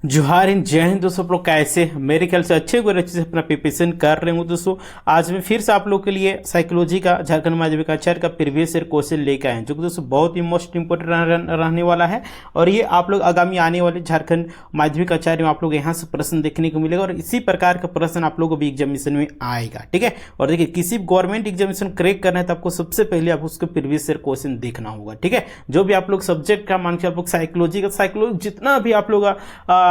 जोहार हिंद, जय हिंद दोस्तों। आप लोग कैसे हैं? मेरे ख्याल से अच्छे से अपना प्रिपरेशन कर रहे हूँ दोस्तों। आज मैं फिर से आप लोग के लिए साइकोलॉजी का झारखंड माध्यमिक आचार्य का प्रीवियस ईयर क्वेश्चन लेकर आए हैं, जो कि दोस्तों बहुत ही मोस्ट इंपोर्टेंट रहने वाला है। और ये आप लोग आगामी आने वाले झारखंड माध्यमिक आचार्य में आप लोग यहाँ से प्रश्न देखने को मिलेगा, और इसी प्रकार का प्रश्न आप लोग को भी एग्जामिनेशन में आएगा। ठीक है, और देखिए किसी गवर्नमेंट एग्जामिनेशन क्रैक करना है तो आपको सबसे पहले आप उसके प्रीवियस ईयर क्वेश्चन देखना होगा। ठीक है, जो भी आप लोग सब्जेक्ट का मान के आप लोग साइकोलॉजी जितना भी आप लोग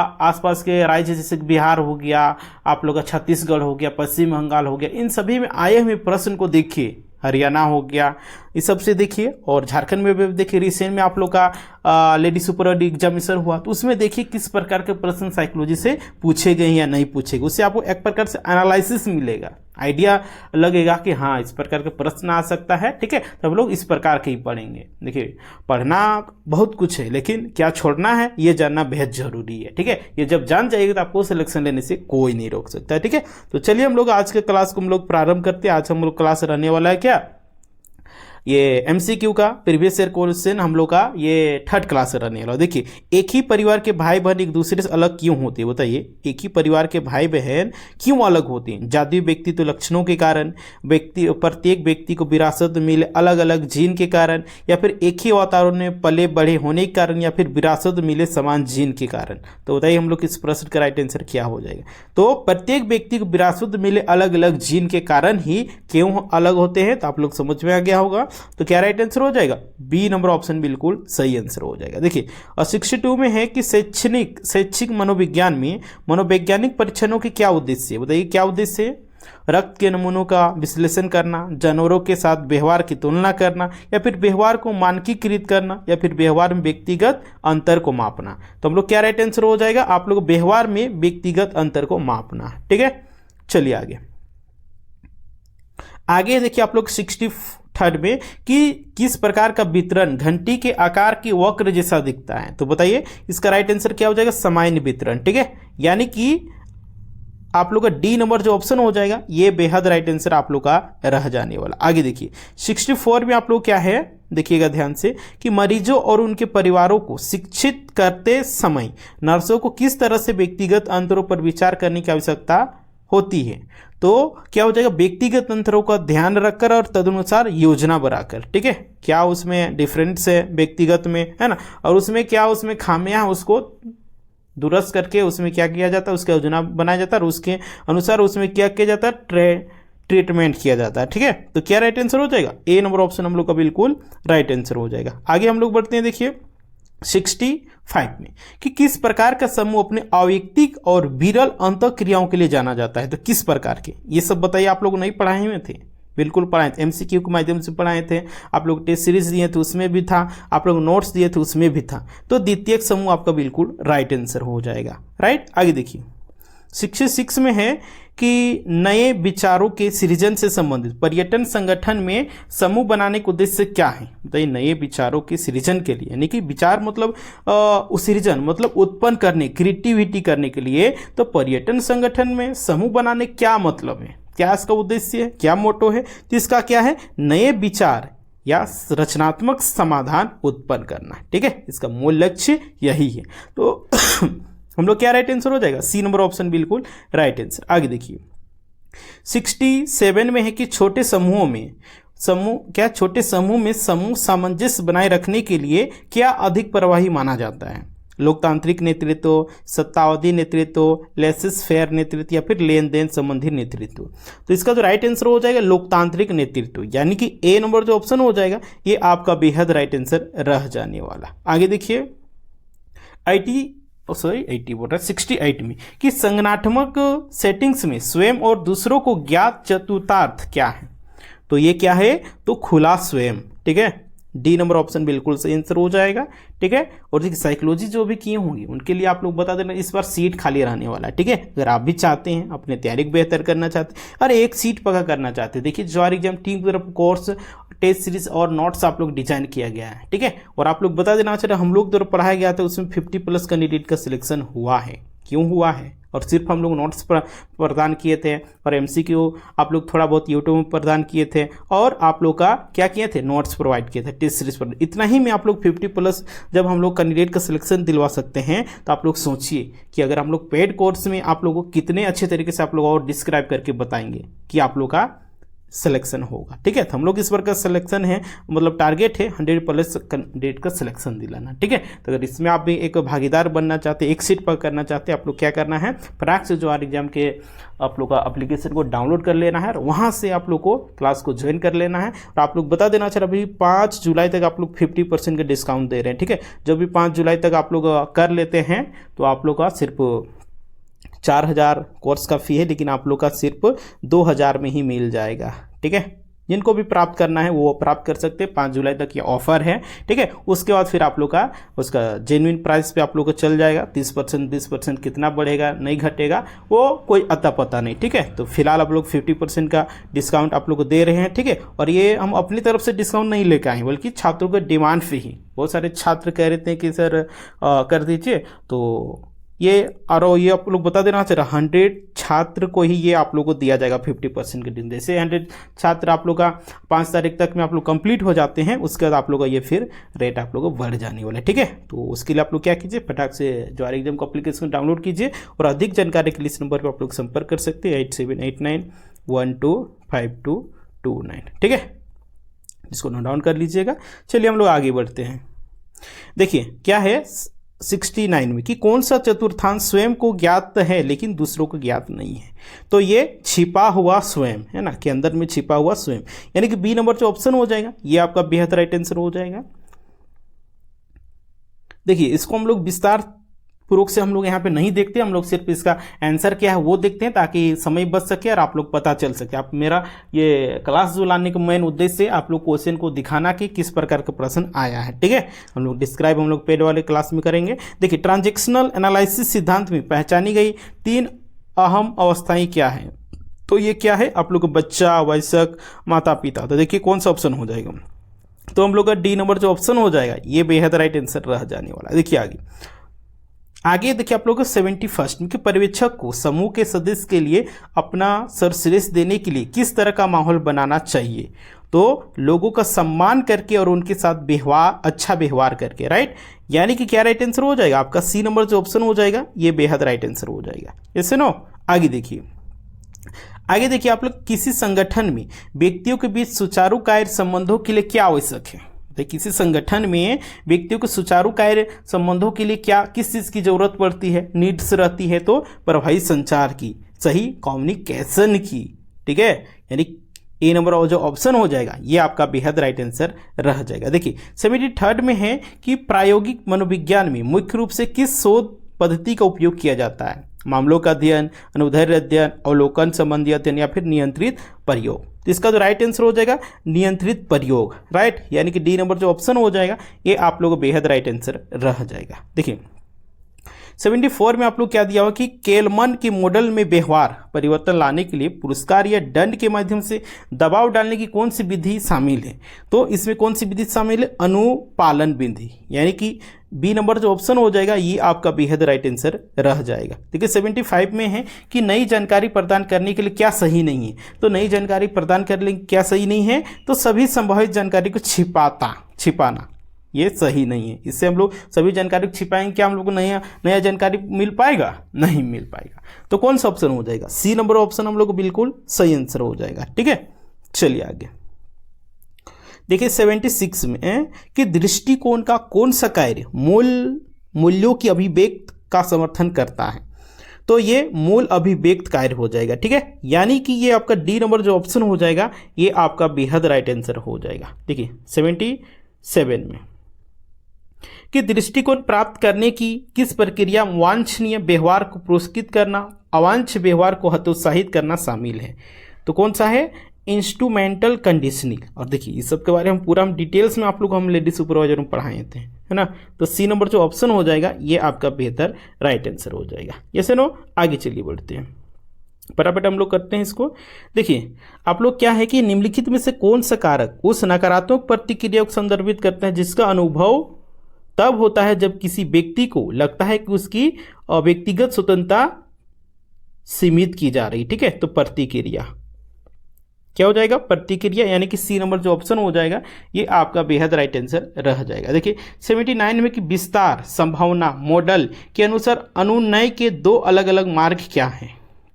आसपास के राज्य जैसे बिहार हो गया, आप लोग का छत्तीसगढ़ हो गया, पश्चिम बंगाल हो गया, इन सभी में आए हुए प्रश्न को देखिए। हरियाणा हो गया, इस सब से देखिए। और झारखंड में भी देखिए, रिसेंट में आप लोग का लेडी सुपर एग्जामिनेशन हुआ, तो उसमें देखिए किस प्रकार के प्रश्न साइकोलॉजी से पूछे गए या नहीं पूछे गए। उससे आपको एक प्रकार से एनालिसिस मिलेगा, आइडिया लगेगा कि हाँ इस प्रकार के प्रश्न आ सकता है। ठीक है, तो हम लोग इस प्रकार के ही पढ़ेंगे। देखिए पढ़ना बहुत कुछ है, लेकिन क्या छोड़ना है ये जानना बेहद जरूरी है। ठीक है, ये जब जान जाएगा तो आपको सिलेक्शन लेने से कोई नहीं रोक सकता है। ठीक है, तो चलिए हम लोग आज के क्लास को हम लोग प्रारंभ करते हैं। आज हम लोग क्लास रहने वाला है क्या, ये एमसीक्यू का प्रीवियस ईयर क्वेश्चन हम लोग का ये थर्ड क्लास रहने वाला। देखिए, एक ही परिवार के भाई बहन एक दूसरे से अलग क्यों होते हैं? बताइए, एक ही परिवार के भाई बहन क्यों अलग होते हैं? जातीय व्यक्तित्व लक्षणों के कारण, प्रत्येक व्यक्ति को विरासत में मिले अलग अलग जीन के कारण, या फिर एक ही वातावरण में पले बड़े होने के कारण, या फिर विरासत में मिले समान जीन के कारण। तो बताइए हम लोग इस प्रश्न का राइट आंसर क्या हो जाएगा? तो प्रत्येक व्यक्ति को विरासत में मिले अलग अलग जीन के कारण ही क्यों अलग होते हैं, तो आप लोग समझ में आ गया होगा। तो क्या राइट आंसर हो जाएगा? बी नंबर ऑप्शन बिल्कुल सही आंसर हो जाएगा। देखिए, और 62 में है कि शैक्षिक मनोविज्ञान में मनोवैज्ञानिक परीक्षणों के क्या उद्देश्य है? बताइए क्या उद्देश्य है? रक्त के नमूनों का विश्लेषण करना, जानवरों के साथ व्यवहार की तुलना करना, या फिर व्यवहार को मानकीकृत करना, या फिर व्यवहार में व्यक्तिगत अंतर को मापना। तो हम लोग क्या राइट आंसर हो जाएगा? आप लोग व्यवहार में व्यक्तिगत अंतर को मापना। ठीक है, चलिए आगे देखिए आप लोग 63 में कि किस प्रकार का वितरण घंटी के आकार की वक्र जैसा दिखता है। तो बताइए इसका राइट आंसर क्या हो जाएगा? सामान्य वितरण। ठीक है, यानी कि आप लोग का डी नंबर जो ऑप्शन हो जाएगा ये बेहद राइट आंसर आप लोग का रह जाने वाला। आगे देखिए 64 में आप लोग क्या है, देखिएगा ध्यान से, कि मरीजों और उनके परिवारों को शिक्षित करते समय नर्सों को किस तरह से व्यक्तिगत अंतरों पर विचार करने की आवश्यकता होती है। तो क्या हो जाएगा? व्यक्तिगत अंतरों का ध्यान रखकर और तदनुसार योजना बनाकर। ठीक है, क्या उसमें डिफरेंस है व्यक्तिगत में, है ना, और उसमें क्या उसमें खामियां, उसको दुरुस्त करके उसमें क्या किया जाता है, उसका योजना बनाया जाता है, और उसके अनुसार उसमें क्या किया जाता है, ट्रीटमेंट किया जाता है। ठीक है, तो क्या राइट आंसर हो जाएगा? ए नंबर ऑप्शन हम लोग का बिल्कुल राइट आंसर हो जाएगा। आगे हम लोग बढ़ते हैं। देखिए 65 में कि किस प्रकार का समूह अपने अवैयक्तिक और विरल अंतःक्रियाओं के लिए जाना जाता है। तो किस प्रकार के, ये सब बताइए। आप लोग नहीं पढ़ाए हुए थे? बिल्कुल पढ़ाए थे, एमसीक्यू के माध्यम से पढ़ाए थे। आप लोग टेस्ट सीरीज दिए थे उसमें भी था, आप लोग नोट्स दिए थे उसमें भी था। तो द्वितीयक समूह आपका बिल्कुल राइट आंसर हो जाएगा। राइट, आगे देखिए 66 में है कि नए विचारों के सृजन से संबंधित पर्यटन संगठन में समूह बनाने का उद्देश्य क्या है? बताइए, नए विचारों के सृजन के लिए, यानी कि विचार मतलब सृजन मतलब उत्पन्न करने, क्रिएटिविटी करने के लिए, तो पर्यटन संगठन में समूह बनाने क्या मतलब है, क्या इसका उद्देश्य है, क्या मोटो है? तो इसका क्या है? नए विचार या रचनात्मक समाधान उत्पन्न करना। ठीक है, इसका मूल लक्ष्य यही है। तो हम लोग क्या राइट आंसर हो जाएगा? सी नंबर ऑप्शन बिल्कुल राइट आंसर। आगे देखिए 67 में है कि छोटे समूह में समूह सामंजस्य बनाए रखने के लिए क्या अधिक प्रभावी माना जाता है? लोकतांत्रिक नेतृत्व, सत्तावादी नेतृत्व, लेसेस फेयर नेतृत्व, या फिर लेन देन संबंधी नेतृत्व। तो इसका जो राइट आंसर हो जाएगा लोकतांत्रिक नेतृत्व, यानी कि ए नंबर जो ऑप्शन हो जाएगा ये आपका बेहद राइट आंसर रह जाने वाला। आगे देखिए 68 में कि संगठनात्मक सेटिंग्स में स्वयं और दूसरों को ज्ञात चतुर्थार्थ क्या है? तो ये क्या है? तो खुला स्वयं। ठीक है, डी नंबर ऑप्शन बिल्कुल सही आंसर हो जाएगा। ठीक है, और देखिए साइकोलॉजी जो भी किए होंगे उनके लिए आप लोग बता देना, इस बार सीट खाली रहने वाला है। ठीक है, अगर आप भी चाहते हैं अपने तैयारी को बेहतर करना चाहते हैं और एक सीट पका करना चाहते हैं, देखिए ज्वार एग्जाम टीम की तरफ कोर्स, टेस्ट सीरीज और नोट्स आप लोग डिजाइन किया गया है। ठीक है, और आप लोग बता देना चाहिए हम लोग द्वारा पढ़ाया गया था उसमें 50+ कैंडिडेट का सिलेक्शन हुआ है। क्यों हुआ है, और सिर्फ हम लोग नोट्स प्रदान किए थे और एमसीक्यू आप लोग थोड़ा बहुत यूट्यूब में प्रदान किए थे, और आप लोग का क्या किए थे, नोट्स प्रोवाइड किए थे, टेस्ट सीरीज पर। इतना ही में आप लोग 50+ जब हम लोग कैंडिडेट का सिलेक्शन दिलवा सकते हैं, तो आप लोग सोचिए कि अगर हम लोग पेड कोर्स में आप लोगों को कितने अच्छे तरीके से आप लोग और डिस्क्राइब करके बताएंगे कि आप लोग का सिलेक्शन होगा। ठीक है, तो हम लोग इस बार का सिलेक्शन है, मतलब टारगेट है 100+ कैंडिडेट का सिलेक्शन दिलाना। ठीक है, तो अगर इसमें आप भी एक भागीदार बनना चाहते हैं, एक सीट पर करना चाहते हैं, आप लोग क्या करना है, फटाक से जो आर एग्जाम के आप लोग का एप्लीकेशन को डाउनलोड कर लेना है और वहाँ से आप लोग को क्लास को ज्वाइन कर लेना है। और आप लोग बता देना चाहिए अभी 5 जुलाई तक आप लोग 50% का डिस्काउंट दे रहे हैं। ठीक है, जब भी 5 जुलाई तक आप लोग कर लेते हैं तो आप लोग का सिर्फ 4000 कोर्स का फी है, लेकिन आप लोग का सिर्फ 2000 में ही मिल जाएगा। ठीक है, जिनको भी प्राप्त करना है वो प्राप्त कर सकते हैं, 5 जुलाई तक ये ऑफर है। ठीक है, उसके बाद फिर आप लोग का उसका जेन्युइन प्राइस पे आप लोग को चल जाएगा। 30% 20% कितना बढ़ेगा नहीं घटेगा वो कोई अता पता नहीं। ठीक है, तो फिलहाल आप लोग 50% का डिस्काउंट आप लोग को दे रहे हैं। ठीक है, और ये हम अपनी तरफ से डिस्काउंट नहीं लेकर आए, बल्कि छात्रों के डिमांड पे ही। बहुत सारे छात्र कह रहे थे कि सर कर दीजिए, तो ये और ये आप लोग बता देना चाहिए 100 छात्र को ही ये आप लोग को दिया जाएगा 50% के दिन। जैसे 100 छात्र आप लोग का 5 तारीख तक में आप लोग कंप्लीट हो जाते हैं, उसके बाद आप लोग का ये फिर रेट आप लोग को बढ़ जाने वाला है। ठीक है, तो उसके लिए आप लोग क्या कीजिए, फटाक से जो आर एग्जाम को एप्लीकेशन डाउनलोड कीजिए, और अधिक जानकारी के लिए इस नंबर पर आप लोग संपर्क कर सकते हैं 8789125229। ठीक है, इसको नोट डाउन कर लीजिएगा। चलिए हम लोग आगे बढ़ते हैं। देखिए क्या है 69 में कि कौन सा चतुर्थांश स्वयं को ज्ञात है लेकिन दूसरों को ज्ञात नहीं है। तो ये छिपा हुआ स्वयं है ना, कि अंदर में छिपा हुआ स्वयं, यानी कि बी नंबर जो ऑप्शन हो जाएगा ये आपका बेहद राइट आंसर हो जाएगा। देखिए इसको हम लोग विस्तार पूर्वक से हम लोग यहाँ पे नहीं देखते, हम लोग सिर्फ इसका आंसर क्या है वो देखते हैं, ताकि समय बच सके और आप लोग पता चल सके। आप मेरा ये क्लास जो लाने का मेन उद्देश्य है आप लोग क्वेश्चन को दिखाना कि किस प्रकार का प्रश्न आया है। ठीक है, हम लोग डिस्क्राइब हम लोग पेड वाले क्लास में करेंगे। देखिए ट्रांजैक्शनल एनालिसिस सिद्धांत में पहचानी गई 3 अहम अवस्थाएं क्या है। तो ये क्या है, आप लोग बच्चा, वयस्क, माता पिता। तो देखिए कौन सा ऑप्शन हो जाएगा, तो हम लोग का डी नंबर जो ऑप्शन हो जाएगा ये बेहद राइट आंसर रह जाने वाला है। देखिए आगे देखिए आप लोग को 71 कि पर्यवेक्षक को समूह के सदस्य के लिए अपना सर्वश्रेष्ठ देने के लिए किस तरह का माहौल बनाना चाहिए। तो लोगों का सम्मान करके और उनके साथ अच्छा व्यवहार करके, राइट। यानी कि क्या राइट आंसर हो जाएगा आपका सी नंबर जो ऑप्शन हो जाएगा ये बेहद राइट आंसर हो जाएगा। ऐसे नो आगे देखिए आप लोग किसी संगठन में व्यक्तियों के बीच सुचारू कार्य संबंधों के लिए क्या आवश्यक है। तो किसी संगठन में व्यक्तियों के सुचारू कार्य संबंधों के लिए क्या किस चीज की जरूरत पड़ती है, नीड्स रहती है। तो प्रभावी संचार की, सही कम्युनिकेशन की। ठीक है, यानी ए नंबर जो ऑप्शन हो जाएगा ये आपका बेहद राइट आंसर रह जाएगा। देखिए 73 में है कि प्रायोगिक मनोविज्ञान में मुख्य रूप से किस शोध पद्धति का उपयोग किया जाता है। मामलों का अध्ययन, अनुदैर्ध्य अध्ययन, अवलोकन संबंधी अध्ययन या फिर नियंत्रित प्रयोग। तो इसका जो राइट आंसर हो जाएगा नियंत्रित प्रयोग, राइट। यानी कि डी नंबर जो ऑप्शन हो जाएगा ये आप लोगों को बेहद राइट आंसर रह जाएगा। देखिए 74 में आप लोग क्या दिया हुआ कि केलमन के मॉडल में व्यवहार परिवर्तन लाने के लिए पुरस्कार या दंड के माध्यम से दबाव डालने की कौन सी विधि शामिल है। तो इसमें कौन सी विधि शामिल है, अनुपालन विधि। यानी कि बी नंबर जो ऑप्शन हो जाएगा ये आपका बेहद राइट आंसर रह जाएगा। देखिए 75 में है कि नई जानकारी प्रदान करने के लिए क्या सही नहीं है। तो नई जानकारी प्रदान करने के लिए क्या सही नहीं है, तो सभी संभावित जानकारी को छिपाना ये सही नहीं है। इससे हम लोग सभी जानकारी को छिपाएंगे, क्या हम लोग को नया जानकारी मिल पाएगा, नहीं मिल पाएगा। तो कौन सा ऑप्शन हो जाएगा, सी नंबर ऑप्शन हम लोग को बिल्कुल सही आंसर हो जाएगा। ठीक है, चलिए आगे देखिए 76 में कि दृष्टिकोण का कौन सा कार्य मूल्यों की अभिव्यक्त का समर्थन करता है। तो ये मूल अभिव्यक्त कार्य हो जाएगा। ठीक है, यानी कि ये आपका डी नंबर जो ऑप्शन हो जाएगा ये आपका बेहद राइट आंसर हो जाएगा। देखिए 77 में कि दृष्टिकोण प्राप्त करने की किस प्रक्रिया वांछनीय व्यवहार को पुरस्कृत करना, अवांछनीय व्यवहार को हतोत्साहित करना शामिल है। तो कौन सा है, इंस्ट्रूमेंटल कंडीशनिंग। और देखिए इस सब के बारे में पूरा हम डिटेल्स में आप लोग हम लेडी सुपरवाइजर में पढ़ाए थे, है ना। तो सी नंबर जो ऑप्शन हो जाएगा ये आपका बेहतर राइट आंसर हो जाएगा। जैसे नो आगे चलिए बढ़ते हैं, फटाफट हम लोग करते हैं इसको। देखिए आप लोग क्या है कि निम्नलिखित में से कौन सा कारक उस नकारात्मक प्रतिक्रिया को संदर्भित करता है जिसका अनुभव तब होता है जब किसी व्यक्ति को लगता है कि उसकी व्यक्तिगत स्वतंत्रता सीमित की जा रही। ठीक है, तो प्रतिक्रिया क्या हो जाएगा? प्रतिक्रिया, यानी कि सी नंबर जो ऑप्शन हो जाएगा ये आपका बेहद राइट आंसर रह जाएगा। देखिए 79 में कि विस्तार, संभावना, मॉडल के अनुसार अनुनय के दो अलग अलग मार्ग क्या हैं?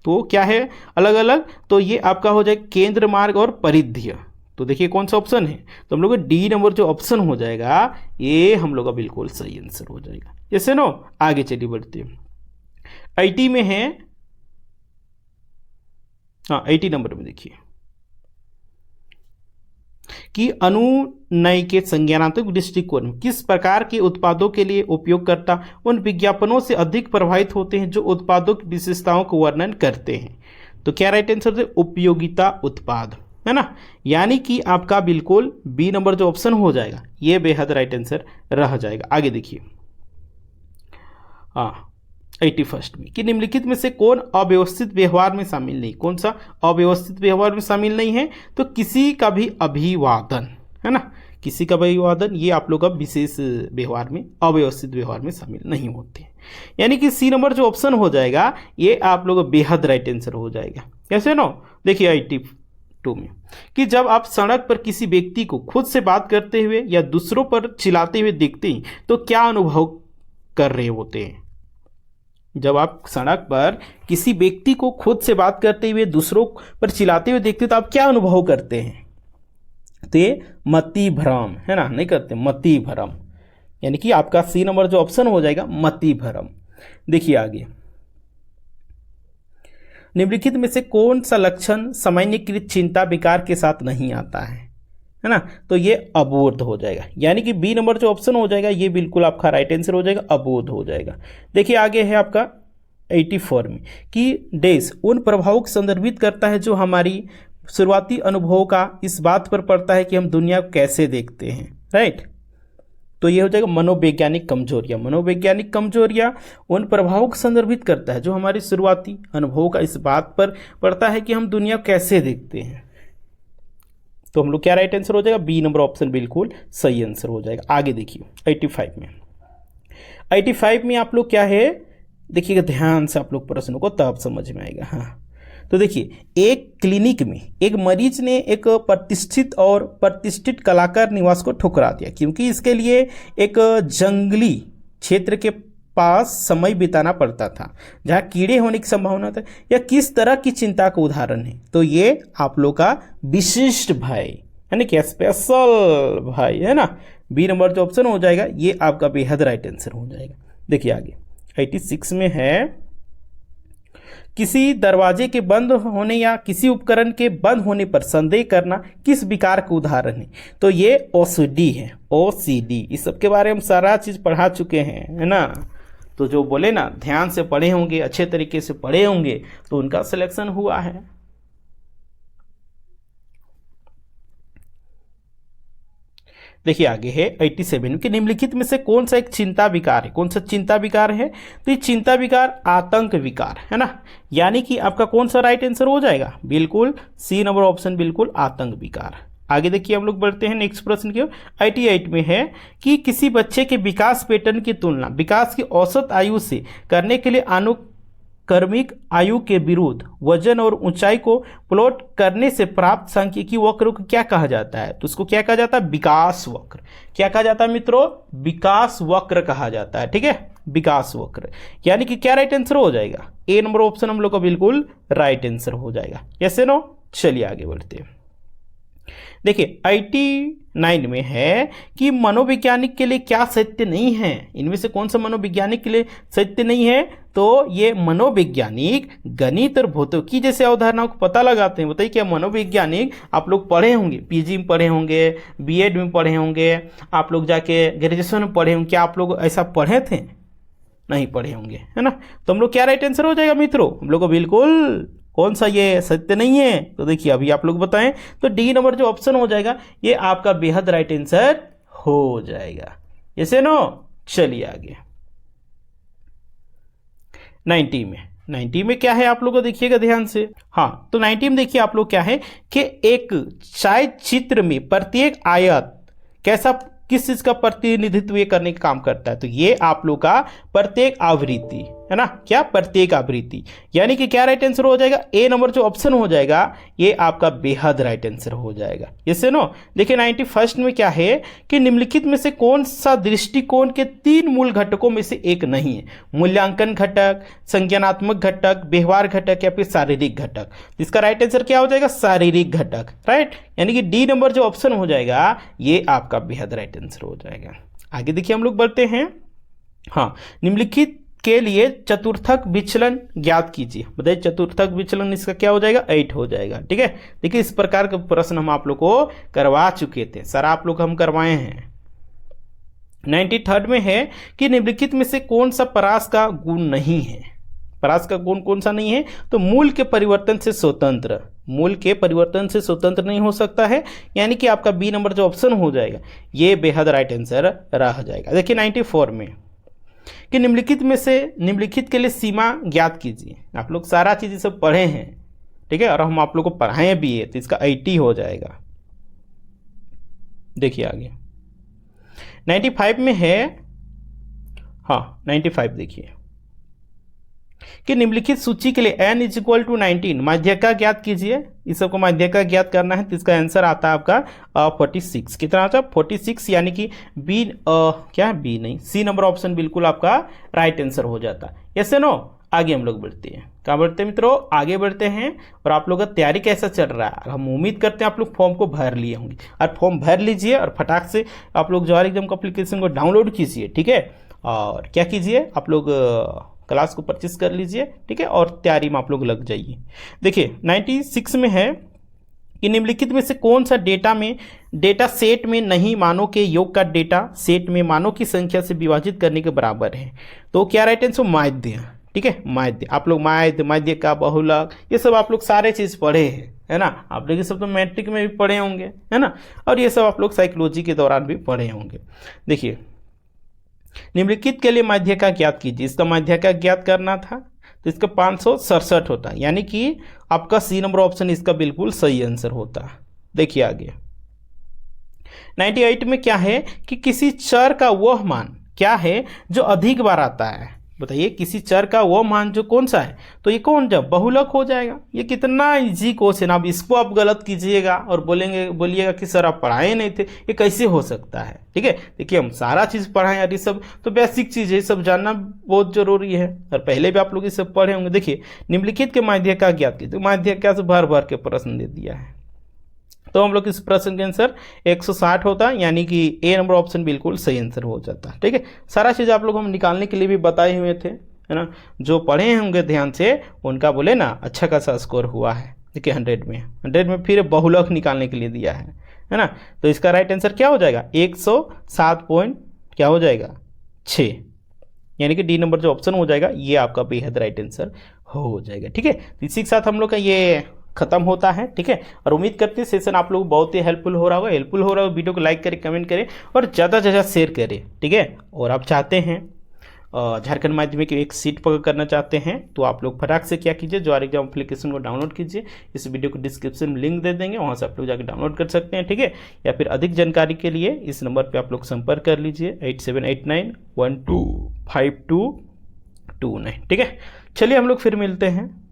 तो क्या है अलग अलग? तो ये आपका हो जाएगा केंद्र मार्ग और परिध्य। तो देखिए कौन सा ऑप्शन है, तो हम लोग का डी नंबर जो ऑप्शन हो जाएगा ये हम लोग का बिल्कुल सही आंसर हो जाएगा। जैसे नो आगे चलिए बढ़ते हैं। 80 में है, हाँ 80 नंबर में देखिए कि अनुनय के संज्ञानात्मक दृष्टिकोण किस प्रकार के उत्पादों के लिए उपयोगकर्ता उन विज्ञापनों से अधिक प्रभावित होते हैं जो उत्पादों की विशेषताओं को वर्णन करते हैं। तो क्या राइट आंसर है? उपयोगिता उत्पाद, है ना, यानी कि आपका बिल्कुल बी नंबर जो ऑप्शन हो जाएगा ये बेहद राइट आंसर रह जाएगा। आगे देखिए, हाँ 81 में कि निम्नलिखित में से कौन अव्यवस्थित व्यवहार में शामिल नहीं? कौन सा अव्यवस्थित व्यवहार में शामिल नहीं है? तो किसी का भी अभिवादन, है ना, किसी का भी अभिवादन ये आप लोग का विशेष व्यवहार में, अव्यवस्थित व्यवहार में शामिल नहीं होते हैं। यानी कि सी नंबर जो ऑप्शन हो जाएगा ये आप लोग बेहद राइट आंसर हो जाएगा। कैसे नो, देखिए 82 में कि जब आप सड़क पर किसी व्यक्ति को खुद से बात करते हुए या दूसरों पर चिल्लाते हुए देखते हैं तो क्या अनुभव कर रहे होते हैं? जब आप सड़क पर किसी व्यक्ति को खुद से बात करते हुए दूसरों पर चिल्लाते हुए देखते तो आप क्या अनुभव करते हैं? तो ये मति भ्रम, है ना, नहीं करते मति भ्रम, यानी कि आपका सी नंबर जो ऑप्शन हो जाएगा मति भ्रम। देखिए आगे, निम्नलिखित में से कौन सा लक्षण सामान्यीकृत चिंता विकार के साथ नहीं आता है ना? तो ये अबोध हो जाएगा, यानी कि बी नंबर जो ऑप्शन हो जाएगा ये बिल्कुल आपका राइट आंसर हो जाएगा, अबोध हो जाएगा। देखिए आगे है आपका 84 में कि डैश उन प्रभावों को संदर्भित करता है जो हमारी शुरुआती अनुभवों का इस बात पर पड़ता है कि हम दुनिया को कैसे देखते हैं। राइट, तो ये हो जाएगा मनोवैज्ञानिक कमजोरियां। मनोवैज्ञानिक कमजोरियां उन प्रभावों को संदर्भित करता है जो हमारी शुरुआती अनुभवों का इस बात पर पड़ता है कि हम दुनिया को कैसे देखते हैं। तो हम लोग क्या राइट आंसर हो जाएगा? बी नंबर ऑप्शन बिल्कुल सही आंसर हो जाएगा। आगे देखिए 85 में आप लोग क्या है देखिएगा, ध्यान से आप लोग प्रश्नों को तब समझ में आएगा। हाँ, तो देखिए एक क्लिनिक में एक मरीज ने एक प्रतिष्ठित कलाकार निवास को ठुकरा दिया क्योंकि इसके लिए एक जंगली क्षेत्र के पास समय बिताना पड़ता था जहाँ कीड़े होने की संभावना था। या किस तरह की चिंता का उदाहरण है? तो ये आप लोग का विशिष्ट भय, यानी कि स्पेशल भय, है ना। बी नंबर जो ऑप्शन हो जाएगा ये आपका बेहद राइट आंसर हो जाएगा। देखिए आगे 86 में है किसी दरवाजे के बंद होने या किसी उपकरण के बंद होने पर संदेह करना किस विकार का उदाहरण है? तो ये ओसीडी है, ओसीडी। इस सब के बारे में सारा चीज पढ़ा चुके हैं, है ना। तो जो बोले ना ध्यान से पढ़े होंगे, अच्छे तरीके से पढ़े होंगे तो उनका सिलेक्शन हुआ है। देखिए आगे है 87 के निम्नलिखित में से कौन सा एक चिंता विकार है? कौन सा चिंता विकार है? तो ये चिंता विकार आतंक विकार, है ना, यानी कि आपका कौन सा राइट आंसर हो जाएगा? बिल्कुल सी नंबर ऑप्शन बिल्कुल आतंक विकार। आगे देखिए हम लोग बढ़ते हैं नेक्स्ट प्रश्न की। 88 में है कि किसी बच्चे के विकास पैटर्न की तुलना विकास की औसत आयु से करने के लिए अनुक्रमिक आयु के विरुद्ध वजन और ऊंचाई को प्लॉट करने से प्राप्त सांख्यिकीय वक्र को क्या कहा जाता है? तो उसको क्या कहा जाता है? विकास वक्र। क्या कहा जाता है मित्रों? विकास वक्र कहा जाता है। ठीक है, विकास वक्र, यानी कि क्या राइट आंसर हो जाएगा? ए नंबर ऑप्शन हम लोग का बिल्कुल राइट आंसर हो जाएगा। यस नो, चलिए आगे बढ़ते हैं। देखिए 89 में है कि मनोवैज्ञानिक के लिए क्या सत्य नहीं है? इनमें से कौन सा मनोवैज्ञानिक के लिए सत्य नहीं है? तो ये मनोवैज्ञानिक गणित और भौतिकी जैसे अवधारणाओं को पता लगाते हैं। बताइए क्या मनोवैज्ञानिक आप लोग पढ़े होंगे, पीजी में पढ़े होंगे, बीएड में पढ़े होंगे, आप लोग जाके ग्रेजुएशन में पढ़े होंगे, क्या आप लोग ऐसा पढ़े थे? नहीं पढ़े होंगे, है ना। तो हम लोग क्या राइट आंसर हो जाएगा मित्रों? हम लोग को बिल्कुल कौन सा ये सत्य नहीं है? तो देखिए अभी आप लोग बताएं, तो डी नंबर जो ऑप्शन हो जाएगा ये आपका बेहद राइट आंसर हो जाएगा। ऐसे नो, चलिए आगे 90 में क्या है आप लोग को देखिएगा ध्यान से। हाँ, तो 90 में देखिए आप लोग क्या है कि एक चाय चित्र में प्रत्येक आयत कैसा किस चीज का प्रतिनिधित्व ये करने का काम करता है? तो ये आप लोग का प्रत्येक आवृत्ति है ना, क्या प्रत्येक आवृत्ति, यानी कि क्या राइट आंसर हो जाएगा? ए नंबर जो ऑप्शन हो जाएगा ये आपका बेहद राइट आंसर हो जाएगा। Yes no. देखिए 91 में क्या है कि निम्नलिखित में से कौन सा दृष्टिकोण के 3 मूल घटकों में से एक नहीं है? मूल्यांकन घटक, संज्ञानात्मक घटक, व्यवहार घटक या फिर शारीरिक घटक। इसका राइट आंसर क्या हो जाएगा? शारीरिक घटक, राइट। यानी कि डी नंबर जो ऑप्शन हो जाएगा ये आपका बेहद राइट आंसर हो जाएगा। आगे देखिए हम लोग बढ़ते हैं। हाँ, निम्नलिखित के लिए चतुर्थक विचलन ज्ञात कीजिए। बताइए चतुर्थक विचलन इसका क्या हो जाएगा? 8 हो जाएगा। ठीक है, देखिए इस प्रकार का प्रश्न हम आप लोग को करवा चुके थे, सर आप लोग हम करवाए हैं। 93 में है कि निम्नलिखित में से कौन सा परास का गुण नहीं है? परास का गुण कौन सा नहीं है? तो मूल के परिवर्तन से स्वतंत्र, मूल के परिवर्तन से स्वतंत्र नहीं हो सकता है, यानी कि आपका बी नंबर जो ऑप्शन हो जाएगा ये बेहद राइट आंसर रह जाएगा। देखिए 94 में कि निम्नलिखित में से निम्नलिखित के लिए सीमा ज्ञात कीजिए। आप लोग सारा चीज ये सब पढ़े हैं, ठीक है, और हम आप लोग को पढ़ाए भी है, तो इसका 80 हो जाएगा। देखिए आगे 95 में है, हाँ 95 देखिए कि निम्नलिखित सूची के लिए n = 19 माध्यिका ज्ञात कीजिए। इस सबको माध्यिका ज्ञात करना है, तो इसका आंसर आता है आपका 46। कितना आता है? 46, यानी कि बी क्या बी नहीं, सी नंबर ऑप्शन बिल्कुल आपका राइट आंसर हो जाता है। Yes no. आगे हम लोग बढ़ते हैं, कहाँ बढ़ते हैं मित्रों? आगे बढ़ते हैं। और आप लोग का तैयारी कैसा चल रहा है? हम उम्मीद करते हैं आप लोग फॉर्म को भर लिए होंगे, और फॉर्म भर लीजिए और फटाक से आप लोग जवाहर एग्जाम का एप्लीकेशन को डाउनलोड कीजिए। ठीक है, और क्या कीजिए आप लोग क्लास को परचेस कर लीजिए। ठीक है, और तैयारी में आप लोग लग जाइए। देखिए 96 में है कि निम्नलिखित में से कौन सा डेटा सेट में नहीं मानों के योग का डेटा सेट में मानों की संख्या से विभाजित करने के बराबर है? तो क्या राइट आंसर? माध्य। ठीक है, माध्य। आप लोग माध्य का, बहुलक, ये सब आप लोग सारे चीज पढ़े हैं, है ना। आप लोग ये सब तो मैट्रिक में भी पढ़े होंगे, है ना, और ये सब आप लोग साइकोलॉजी के दौरान भी पढ़े होंगे। देखिए निम्नलिखित के लिए माध्यिका ज्ञात कीजिए। इसका माध्यिका ज्ञात करना था, तो इसका 567 होता है, यानी कि आपका सी नंबर ऑप्शन इसका बिल्कुल सही आंसर होता। देखिए आगे 98 में क्या है कि किसी चर का वह मान क्या है जो अधिक बार आता है? बताइए किसी चर का वो मान जो कौन सा है? तो ये कौन जब बहुलक हो जाएगा। ये कितना इजी क्वेश्चन, अब इसको आप गलत कीजिएगा और बोलिएगा कि सर आप पढ़ाए नहीं थे, ये कैसे हो सकता है? ठीक है, देखिए हम सारा चीज़ पढ़ाएं यार, ये सब तो बेसिक चीज़ है, ये सब जानना बहुत जरूरी है, और पहले भी आप लोग ये सब पढ़े होंगे। देखिए निम्नलिखित के माध्यिका ज्ञात कीजिए, माध्यिका से भर भर के प्रश्न दे दिया है, तो हम लोग इस प्रश्न के आंसर 160 होता है, यानी कि ए नंबर ऑप्शन बिल्कुल सही आंसर हो जाता है। ठीक है, सारा चीज़ आप लोग हम निकालने के लिए भी बताए हुए थे, है ना। जो पढ़े होंगे ध्यान से उनका बोले ना अच्छा खासा स्कोर हुआ है। देखिए 100 में फिर बहुलक निकालने के लिए दिया है ना। तो इसका राइट आंसर क्या हो जाएगा? 107 पॉइंट क्या हो जाएगा? 6, यानी कि डी नंबर जो ऑप्शन हो जाएगा ये आपका बेहद राइट आंसर हो जाएगा। ठीक है, तो इसी के साथ हम लोग का ये खत्म होता है। ठीक है, और उम्मीद करते हैं सेशन आप लोग को बहुत ही हेल्पफुल हो रहा होगा। वीडियो को लाइक करें, कमेंट करें और ज़्यादा से ज़्यादा शेयर करें। ठीक है, और आप चाहते हैं झारखंड माध्यमिक की एक सीट पकड़ करना चाहते हैं, तो आप लोग फटाक से क्या कीजिए, जवाहर एग्जाम एप्लीकेशन को डाउनलोड कीजिए। इस वीडियो को डिस्क्रिप्शन में लिंक दे देंगे, वहाँ से आप लोग जाकर डाउनलोड कर सकते हैं। ठीक है, या फिर अधिक जानकारी के लिए इस नंबर पर आप लोग संपर्क कर लीजिए 8789125229। ठीक है, चलिए हम लोग फिर मिलते हैं।